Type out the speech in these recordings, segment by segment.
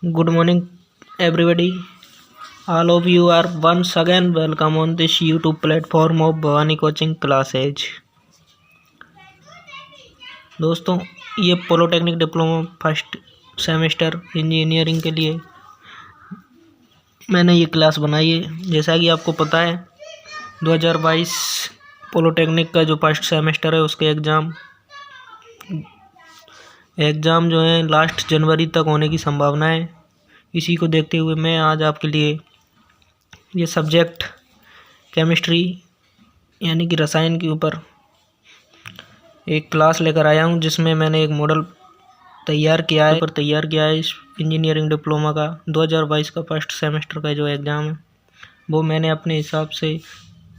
Good morning, everybody. All of you are once again welcome on this YouTube platform of Bhavani coaching classes. दोस्तों, ये polytechnic diploma first semester engineering के लिए मैंने ये class बनाई है। जैसा कि आपको पता है 2022 पॉलिटेक्निक का जो फर्स्ट सेमेस्टर है उसके एग्ज़ाम जो है लास्ट जनवरी तक होने की संभावना है। इसी को देखते हुए मैं आज आपके लिए ये सब्जेक्ट केमिस्ट्री यानी कि रसायन के ऊपर एक क्लास लेकर आया हूँ, जिसमें मैंने एक मॉडल तैयार किया है इस इंजीनियरिंग डिप्लोमा का 2022 का फर्स्ट सेमेस्टर का जो एग्ज़ाम है वो मैंने अपने हिसाब से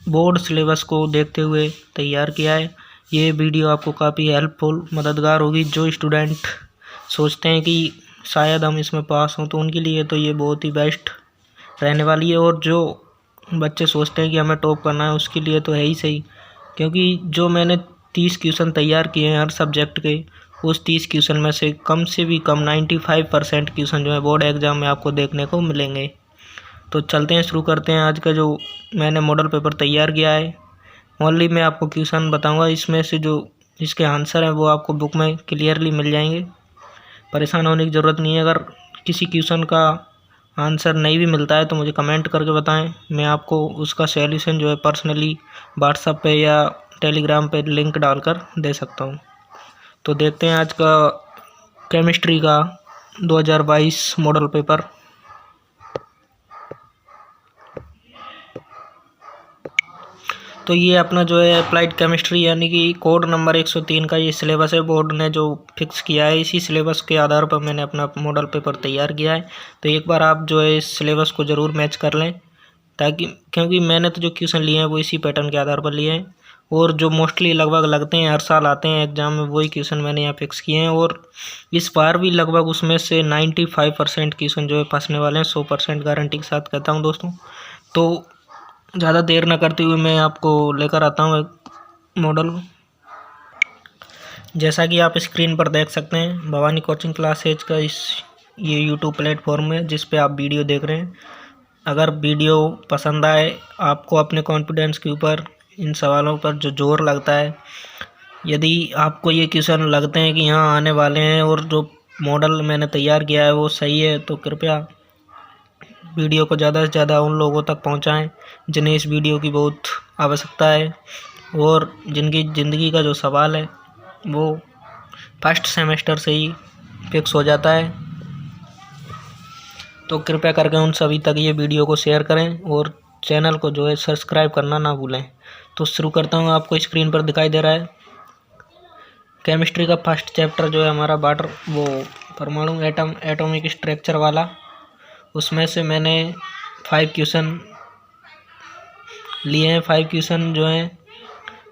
बोर्ड सिलेबस को देखते हुए तैयार किया है। ये वीडियो आपको काफ़ी हेल्पफुल मददगार होगी। जो स्टूडेंट सोचते हैं कि शायद हम इसमें पास हों तो उनके लिए तो ये बहुत ही बेस्ट रहने वाली है, और जो बच्चे सोचते हैं कि हमें टॉप करना है उसके लिए तो है ही सही, क्योंकि जो मैंने 30 क्वेश्चन तैयार किए हैं हर सब्जेक्ट के, उस 30 क्वेश्चन में से कम से भी कम 95% क्वेश्चन जो है बोर्ड एग्ज़ाम में आपको देखने को मिलेंगे। तो चलते हैं, शुरू करते हैं आज का जो मैंने मॉडल पेपर तैयार किया है। ओनली मैं आपको क्वेश्चन बताऊंगा, इसमें से जो इसके आंसर हैं वो आपको बुक में क्लियरली मिल जाएंगे। परेशान होने की ज़रूरत नहीं है। अगर किसी क्वेश्चन का आंसर नहीं भी मिलता है तो मुझे कमेंट करके बताएं, मैं आपको उसका सॉल्यूशन जो है पर्सनली व्हाट्सएप पे या टेलीग्राम पे लिंक डालकर दे सकता हूं। तो देखते हैं आज का केमिस्ट्री का 2022 मॉडल पेपर। तो ये अपना जो है अप्लाइड केमिस्ट्री यानी कि कोड नंबर 103 का ये सिलेबस है। बोर्ड ने जो फिक्स किया है इसी सिलेबस के आधार पर मैंने अपना मॉडल पेपर तैयार किया है। तो एक बार आप जो है इस सिलेबस को ज़रूर मैच कर लें, ताकि क्योंकि मैंने तो जो क्वेश्चन लिए हैं वो इसी पैटर्न के आधार पर लिए हैं, और जो मोस्टली लगभग लगते हैं हर साल आते हैं एग्ज़ाम में वही क्वेश्चन मैंने यहाँ फिक्स किए हैं। और इस बार भी लगभग उसमें से 95% क्वेश्चन जो है फंसने वाले हैं, 100% गारंटी के साथ कहता हूँ दोस्तों। तो ज़्यादा देर न करते हुए मैं आपको लेकर आता हूँ एक मॉडल। जैसा कि आप स्क्रीन पर देख सकते हैं, भवानी कोचिंग क्लासेज का ये यूट्यूब प्लेटफॉर्म है जिस पे आप वीडियो देख रहे हैं। अगर वीडियो पसंद आए, आपको अपने कॉन्फिडेंस के ऊपर इन सवालों पर जो जोर लगता है, यदि आपको ये क्वेश्चन लगते हैं कि यहाँ आने वाले हैं और जो मॉडल मैंने तैयार किया है वो सही है, तो कृपया वीडियो को ज़्यादा से ज़्यादा उन लोगों तक पहुंचाएं जिन्हें इस वीडियो की बहुत आवश्यकता है, और जिनकी ज़िंदगी का जो सवाल है वो फर्स्ट सेमेस्टर से ही फिक्स हो जाता है। तो कृपया करके उन सभी तक ये वीडियो को शेयर करें और चैनल को जो है सब्सक्राइब करना ना भूलें। तो शुरू करता हूँ। आपको स्क्रीन पर दिखाई दे रहा है केमिस्ट्री का फर्स्ट चैप्टर जो है हमारा वाटर परमाणु एटॉमिक स्ट्रक्चर वाला। उसमें से मैंने 5 क्वेश्चन लिए हैं। 5 क्वेश्चन जो हैं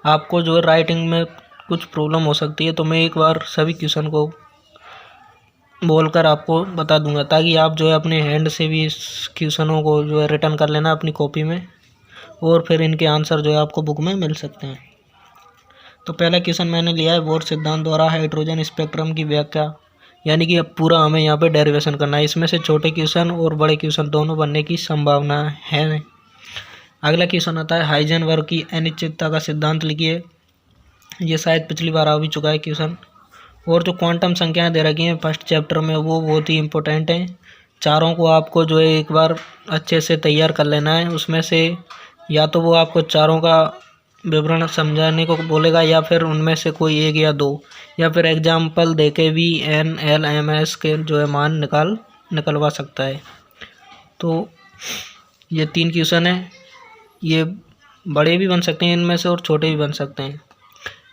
आपको जो है राइटिंग में कुछ प्रॉब्लम हो सकती है, तो मैं एक बार सभी क्वेश्चन को बोलकर आपको बता दूंगा, ताकि आप जो है अपने हैंड से भी इस क्वेश्चनों को जो है रिटर्न कर लेना अपनी कॉपी में, और फिर इनके आंसर जो है आपको बुक में मिल सकते हैं। तो पहला क्वेश्चन मैंने लिया है, बोर सिद्धांत द्वारा हाइड्रोजन स्पेक्ट्रम की व्याख्या, यानी कि अब पूरा हमें यहाँ पे डेरिवेशन करना है। इसमें से छोटे क्वेश्चन और बड़े क्वेश्चन दोनों बनने की संभावना है। अगला क्वेश्चन आता है, हाइजेनबर्ग की अनिश्चितता का सिद्धांत लिखिए। ये शायद पिछली बार आ भी चुका है क्वेश्चन। और जो क्वांटम संख्याएं दे रखी हैं फर्स्ट चैप्टर में वो बहुत ही इंपॉर्टेंट हैं। चारों को आपको जो है एक बार अच्छे से तैयार कर लेना है। उसमें से या तो वो आपको चारों का विवरण समझाने को बोलेगा, या फिर उनमें से कोई एक या दो, या फिर एग्जाम्पल देके भी NLMS के जो है मान निकलवा सकता है। तो ये 3 क्वेश्चन है, ये बड़े भी बन सकते हैं इनमें से और छोटे भी बन सकते हैं।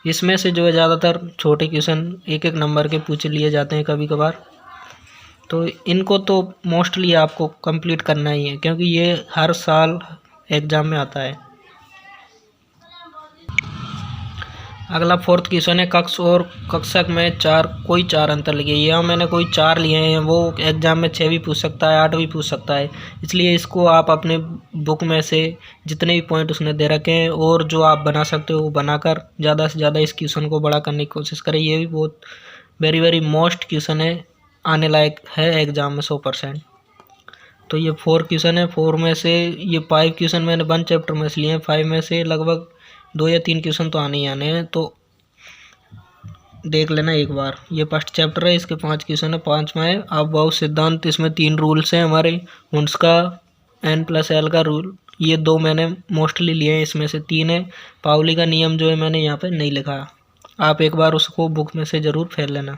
इसमें से जो है ज़्यादातर छोटे क्वेश्चन 1-1 नंबर के पूछ लिए जाते हैं कभी कभार। तो इनको तो मोस्टली आपको कंप्लीट करना ही है, क्योंकि ये हर साल एग्ज़ाम में आता है। अगला 4th क्वेश्चन है, कक्ष और कक्षक में कोई चार अंतर लिखिए। यहाँ मैंने कोई 4 लिए हैं, वो एग्ज़ाम में 6 भी पूछ सकता है, 8 भी पूछ सकता है। इसलिए इसको आप अपने बुक में से जितने भी पॉइंट उसने दे रखे हैं और जो आप बना सकते हो वो बनाकर ज़्यादा से ज़्यादा इस क्वेश्चन को बड़ा करने की कोशिश करें। ये भी बहुत वेरी मोस्ट क्वेश्चन है आने लायक है एग्ज़ाम में 100%। तो ये 4 क्वेश्चन है। 4 में से ये 5 क्वेश्चन मैंने 1 चैप्टर में से लिए हैं। 5 में से लगभग 2 या 3 क्वेश्चन तो आने ही आने हैं, तो देख लेना एक बार। ये फर्स्ट चैप्टर है, इसके 5 क्वेश्चन है। 5वां है अबवॉव सिद्धांत। इसमें 3 रूल्स हैं हमारे, हुंस का, N+L का रूल। ये 2 मैंने मोस्टली लिए हैं, इसमें से 3 है। पाउली का नियम जो है मैंने यहाँ पे नहीं लिखा, आप एक बार उसको बुक में से ज़रूर फेर लेना।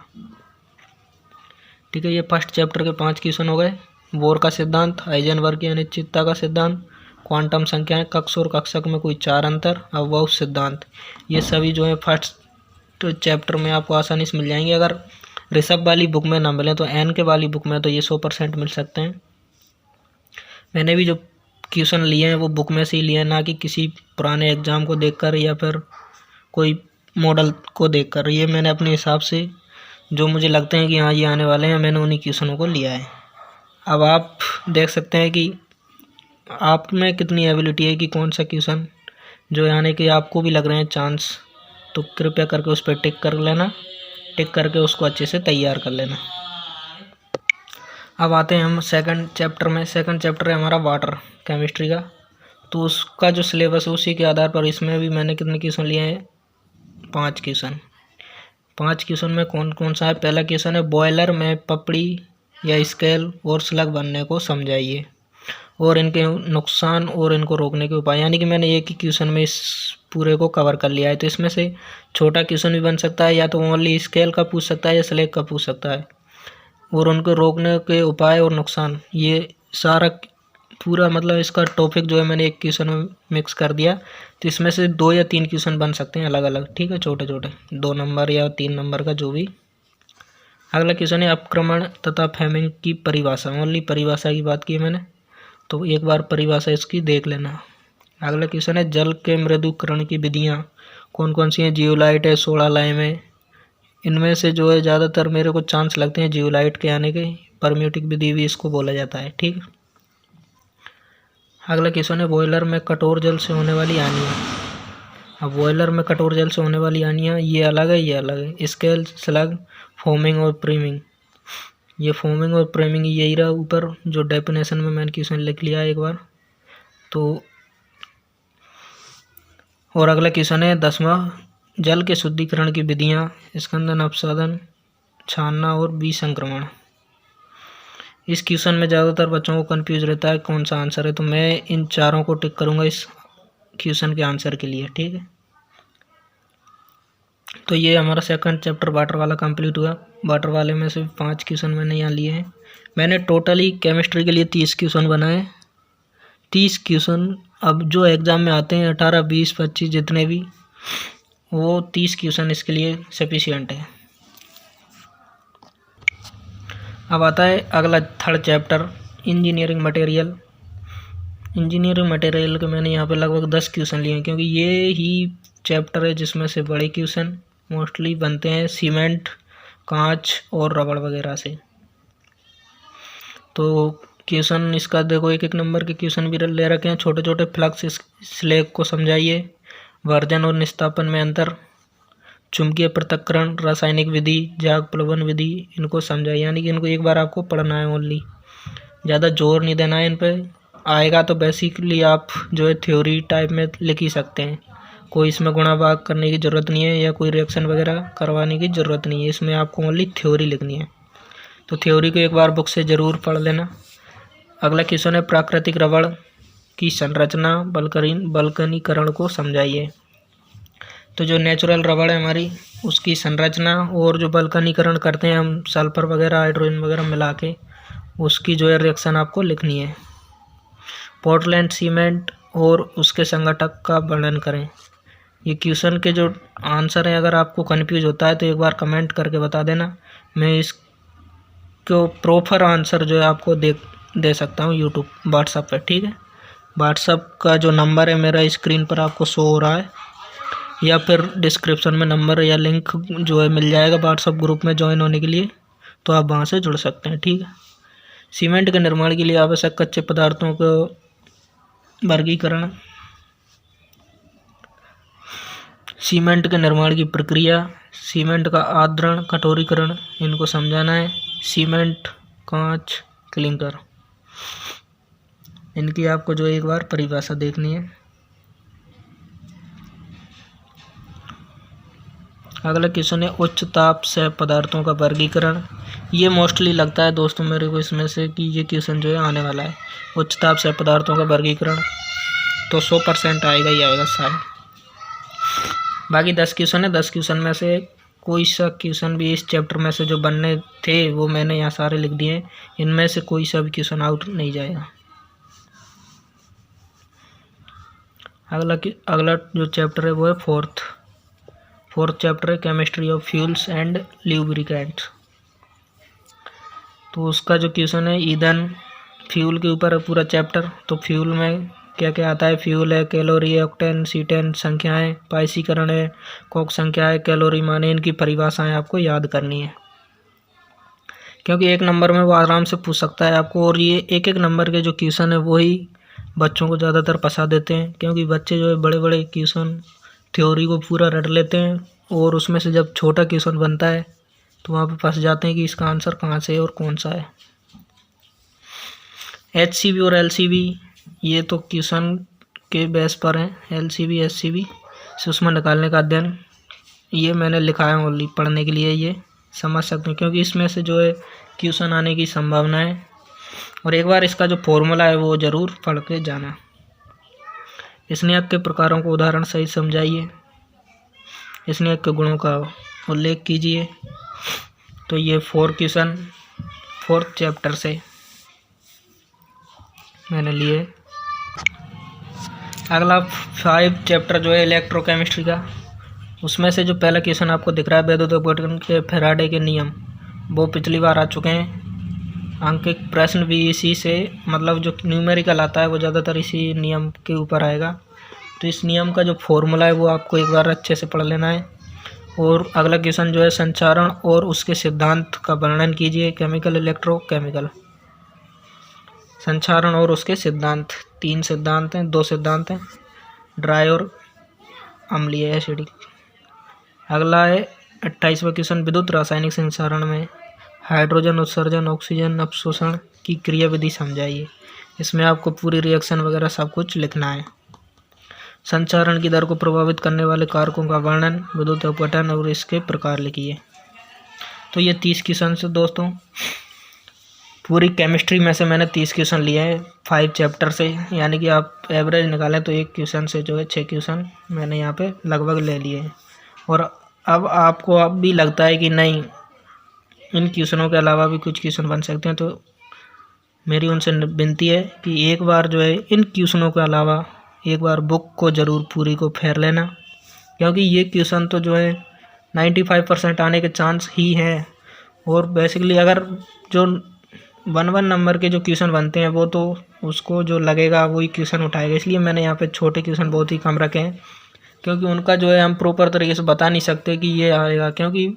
ठीक है, ये फर्स्ट चैप्टर के 5 क्वेश्चन हो गए। बोर का सिद्धांत, हाइजेनबर्ग की अनिश्चितता का सिद्धांत, क्वांटम संख्याएं, कक्ष और कक्षक में कोई 4 अंतर, अबवॉव सिद्धांत। ये सभी जो है फर्स्ट चैप्टर में आपको आसानी से मिल जाएंगे। अगर ऋषभ वाली बुक में ना मिले तो एन के वाली बुक में तो ये 100% मिल सकते हैं। मैंने भी जो क्वेश्चन लिए हैं वो बुक में से ही लिए हैं, ना कि किसी पुराने एग्ज़ाम को देखकर या फिर कोई मॉडल को देखकर। ये मैंने अपने हिसाब से जो मुझे लगते हैं कि हाँ ये आने वाले हैं, मैंने उन्हीं क्वेश्चनों को लिया है। अब आप देख सकते हैं कि आप में कितनी एबिलिटी है कि कौन सा क्वेश्चन जो है आने के आपको भी लग रहे हैं चांस, तो कृपया करके उस पर टिक कर लेना। टिक करके उसको अच्छे से तैयार कर लेना। अब आते हैं हम सेकंड चैप्टर में। सेकंड चैप्टर है हमारा वाटर केमिस्ट्री का। तो उसका जो सिलेबस है उसी के आधार पर इसमें भी मैंने कितने क्वेश्चन लिए हैं, 5 क्वेश्चन। 5 क्वेश्चन में कौन कौन सा है। पहला क्वेश्चन है बॉयलर में पपड़ी या स्केल और स्लग बनने को समझाइए और इनके नुकसान और इनको रोकने के उपाय। यानी कि मैंने एक ही क्वेश्चन में इस पूरे को कवर कर लिया है। तो इसमें से छोटा क्वेश्चन भी बन सकता है, या तो ओनली स्केल का पूछ सकता है या स्लेग का पूछ सकता है, और उनको रोकने के उपाय और नुकसान। ये सारा पूरा मतलब इसका टॉपिक जो है मैंने एक क्वेश्चन में मिक्स कर दिया। तो इसमें से 2 या 3 क्वेश्चन बन सकते हैं अलग अलग। ठीक है, छोटे छोटे 2 नंबर या 3 नंबर का जो भी। अगला क्वेश्चन है अपक्रमण तथा फेमिंग की परिभाषा। ओनली परिभाषा की बात की है मैंने, तो एक बार परिभाषा इसकी देख लेना। अगला क्वेश्चन है जल के मृदुकरण की विधियाँ कौन कौन सी हैं। जियोलाइट है, सोडा लाइम है। इनमें से जो है ज़्यादातर मेरे को चांस लगते हैं जियोलाइट के आने के। परम्यूटिक विधि भी इसको बोला जाता है। ठीक। अगला क्वेश्चन है बॉयलर में कठोर जल से होने वाली हानियाँ। अब बॉयलर में कठोर जल से होने वाली हानियाँ ये अलग है, ये अलग है। स्केल, स्लग, फोमिंग और प्रीमिंग। ये फोमिंग और प्रीमिंग यही रहा ऊपर जो डेफिनेशन में मैंने क्वेश्चन लिख लिया एक बार। तो और अगला क्वेश्चन है 10वां जल के शुद्धिकरण की विधियाँ, स्कंदन, अपसादन, छानना और विसंक्रमण। इस क्वेश्चन में ज़्यादातर बच्चों को कंफ्यूज रहता है कौन सा आंसर है, तो मैं इन चारों को टिक करूँगा इस क्वेश्चन के आंसर के लिए। ठीक है, तो ये हमारा सेकंड चैप्टर वाटर वाला कंप्लीट हुआ। वाटर वाले में से 5 क्वेश्चन मैंने यहाँ लिए हैं। मैंने टोटली केमिस्ट्री के लिए 30 क्वेश्चन बनाए। 30 क्वेश्चन अब जो एग्ज़ाम में आते हैं 18, 20, 25 जितने भी, वो 30 क्वेश्चन इसके लिए सफिशिएंट है। अब आता है अगला third chapter engineering material. Engineering material के मैंने यहाँ पे लगभग 10 क्वेश्चन लिए हैं, क्योंकि ये ही चैप्टर है जिसमें से बड़े क्वेश्चन मोस्टली बनते हैं सीमेंट, कांच और रबड़ वगैरह से। तो क्वेश्चन इसका देखो एक एक नंबर के क्वेश्चन भी ले रखे हैं। छोटे छोटे फ्लक्स स्लैग को समझाइए, वर्जन और निस्तापन में अंतर, चुंबकीय पृथक्करण, रासायनिक विधि, जाग प्लवन विधि, इनको समझाइए। यानी कि इनको एक बार आपको पढ़ना है ओनली, ज़्यादा जोर नहीं देना है इन पर। आएगा तो बेसिकली आप जो है थ्योरी टाइप में लिख ही सकते हैं, कोई इसमें गुणा भाग करने की ज़रूरत नहीं है या कोई रिएक्शन वगैरह करवाने की ज़रूरत नहीं है। इसमें आपको ओनली थ्योरी लिखनी है, तो थ्योरी को एक बार बुक से ज़रूर पढ़ लेना। अगला क्वेश्चन है प्राकृतिक रबड़ की संरचना, बल्कनीकरण को समझाइए। तो जो नेचुरल रबड़ है हमारी उसकी संरचना और जो बल्कनीकरण करते हैं हम सल्फर वगैरह हाइड्रोजन वगैरह मिला के, उसकी जो है रिएक्शन आपको लिखनी है। पोर्टलैंड सीमेंट और उसके संगठक का वर्णन करें। ये क्वेश्चन के जो आंसर हैं अगर आपको कन्फ्यूज होता है तो एक बार कमेंट करके बता देना, मैं इसको प्रॉपर आंसर जो है आपको दे सकता हूँ यूट्यूब व्हाट्सएप पे। ठीक है, व्हाट्सएप का जो नंबर है मेरा स्क्रीन पर आपको शो हो रहा है, या फिर डिस्क्रिप्शन में नंबर या लिंक जो है मिल जाएगा व्हाट्सएप ग्रुप में ज्वाइन होने के लिए, तो आप वहाँ से जुड़ सकते हैं। ठीक है, सीमेंट के निर्माण के लिए आवश्यक कच्चे पदार्थों को वर्गीकरण, सीमेंट के निर्माण की प्रक्रिया, सीमेंट का आद्रण कठोरीकरण इनको समझाना है। सीमेंट, कांच, क्लिंकर, इनकी आपको जो एक बार परिभाषा देखनी है। अगला क्वेश्चन है उच्च ताप से पदार्थों का वर्गीकरण। ये मोस्टली लगता है दोस्तों मेरे को इसमें से कि ये क्वेश्चन जो है आने वाला है। उच्च ताप से पदार्थों का वर्गीकरण तो 100% आएगा ही आएगा शायद। बाकी 10 क्वेश्चन है, 10 क्वेश्चन में से कोई सा क्वेश्चन भी इस चैप्टर में से जो बनने थे वो मैंने यहाँ सारे लिख दिए। इनमें से कोई सा भी क्वेश्चन आउट नहीं जाएगा। अगला जो चैप्टर है वो है फोर्थ चैप्टर है chemistry of fuels and lubricants. तो उसका जो क्वेश्चन है ईंधन, फ्यूल के ऊपर है पूरा चैप्टर। तो फ्यूल में क्या क्या आता है, फ्यूल है, कैलोरी है, ऑक्टेन, सीटेन, संख्याएं, पाइसीकरण है, कोक संख्या है, कैलोरी मान है। इनकी परिभाषाएं आपको याद करनी है क्योंकि एक नंबर में वो आराम से पूछ सकता है आपको। और ये एक नंबर के जो क्वेश्चन है वही बच्चों को ज़्यादातर फंसा देते हैं क्योंकि बच्चे जो है बड़े बड़े क्वेश्चन थ्योरी को पूरा रट लेते हैं और उसमें से जब छोटा क्वेश्चन बनता है तो वहाँ पे फंस जाते हैं कि इसका आंसर कहाँ से है और कौन सा है। HCV और LCV ये तो क्वेश्चन के बेस पर हैं। LCV SCV सुषमा निकालने का अध्ययन ये मैंने लिखा है ओनली पढ़ने के लिए, ये समझ सकते हैं क्योंकि इसमें से जो है क्वेश्चन आने की संभावना है। और एक बार इसका जो फॉर्मूला है वो ज़रूर पढ़ के जाना। स्नेहक के प्रकारों को उदाहरण सहित समझाइए। स्नेहक के गुणों का उल्लेख कीजिए। तो ये 4 क्वेश्चन 4th चैप्टर से मैंने लिए। अगला 5 चैप्टर जो है इलेक्ट्रोकेमिस्ट्री का, उसमें से जो पहला क्वेश्चन आपको दिख रहा है विद्युत अपघटन के फैराडे के नियम, वो पिछली बार आ चुके हैं। अंकित प्रश्न भी इसी से, मतलब जो न्यूमेरिकल आता है वो ज़्यादातर इसी नियम के ऊपर आएगा। तो इस नियम का जो फॉर्मूला है वो आपको एक बार अच्छे से पढ़ लेना है। और अगला क्वेश्चन जो है संचारण और उसके सिद्धांत का वर्णन कीजिए। केमिकल, इलेक्ट्रोकेमिकल, संचारण और उसके सिद्धांत। 3 सिद्धांत हैं, 2 सिद्धांत हैं, ड्राई और अम्लीय एसिडिक। अगला है 28वां क्वेश्चन विद्युत रासायनिक संचारण में हाइड्रोजन उत्सर्जन ऑक्सीजन अपशोषण की क्रियाविधि समझाइए। इसमें आपको पूरी रिएक्शन वगैरह सब कुछ लिखना है। संचारण की दर को प्रभावित करने वाले कारकों का वर्णन, विद्युत अपघटन और इसके प्रकार लिखिए। तो ये 30 क्वेश्चन से दोस्तों पूरी केमिस्ट्री में से मैंने 30 क्वेश्चन लिए हैं 5 चैप्टर से, यानी कि आप एवरेज निकालें तो एक क्वेश्चन से जो है 6 क्वेश्चन मैंने यहाँ पे लगभग ले लिए हैं। और अब आपको अब भी लगता है कि नहीं इन क्वेश्चनों के अलावा भी कुछ क्वेश्चन बन सकते हैं, तो मेरी उनसे विनती है कि एक बार जो है इन क्वेश्चनों के अलावा एक बार बुक को ज़रूर पूरी को फेर लेना, क्योंकि ये क्वेश्चन तो जो है 95% आने के चांस ही हैं। और बेसिकली अगर जो 1 नंबर के जो क्वेश्चन बनते हैं वो तो उसको जो लगेगा वही क्वेश्चन उठाएगा। इसलिए मैंने यहाँ पे छोटे क्वेश्चन बहुत ही कम रखे हैं, क्योंकि उनका जो है हम प्रॉपर तरीके से बता नहीं सकते कि ये आएगा, क्योंकि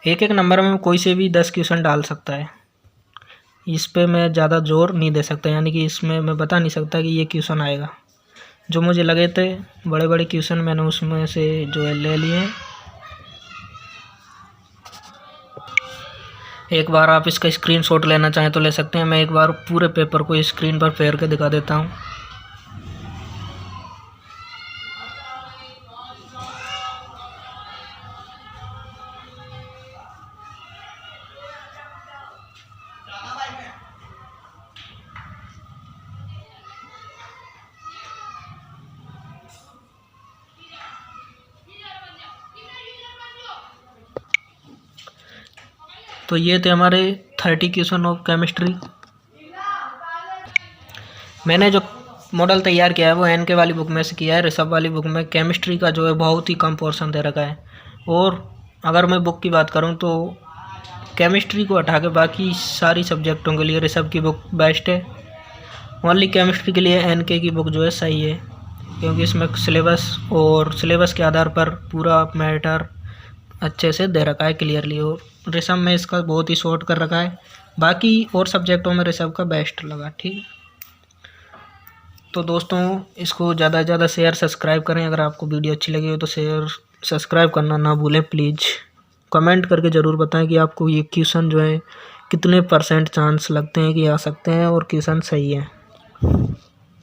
एक नंबर में कोई से भी 10 क्वेश्चन डाल सकता है। इस पे मैं ज़्यादा जोर नहीं दे सकता, यानी कि इसमें मैं बता नहीं सकता कि ये क्वेश्चन आएगा। जो मुझे लगे थे बड़े बड़े क्वेश्चन मैंने उसमें से जो है ले लिए हैं। एक बार आप इसका स्क्रीनशॉट लेना चाहें तो ले सकते हैं। मैं एक बार पूरे पेपर को स्क्रीन पर फेर के दिखा देता हूँ। तो ये थे हमारे 30 क्वेश्चन ऑफ केमिस्ट्री। मैंने जो मॉडल तैयार किया है वो एनके वाली बुक में से किया है। ऋषभ वाली बुक में केमिस्ट्री का जो है बहुत ही कम पोर्शन दे रखा है। और अगर मैं बुक की बात करूं तो केमिस्ट्री को हटा के बाकी सारी सब्जेक्टों के लिए ऋषभ की बुक बेस्ट है। ओनली केमिस्ट्री के लिए एनके की बुक जो है सही है, क्योंकि इसमें सिलेबस के आधार पर पूरा मैटर अच्छे से दे रखा है क्लियरली। और ऋषभ में इसका बहुत ही शॉर्ट कर रखा है। बाकी और सब्जेक्टों में ऋषभ का बेस्ट लगा। ठीक है, तो दोस्तों इसको ज़्यादा से ज़्यादा शेयर सब्सक्राइब करें। अगर आपको वीडियो अच्छी लगी हो तो शेयर सब्सक्राइब करना ना भूलें प्लीज़। कमेंट करके ज़रूर बताएं कि आपको ये क्वेश्चन जो है कितने % चांस लगते हैं कि आ सकते हैं और क्वेश्चन सही है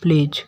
प्लीज़।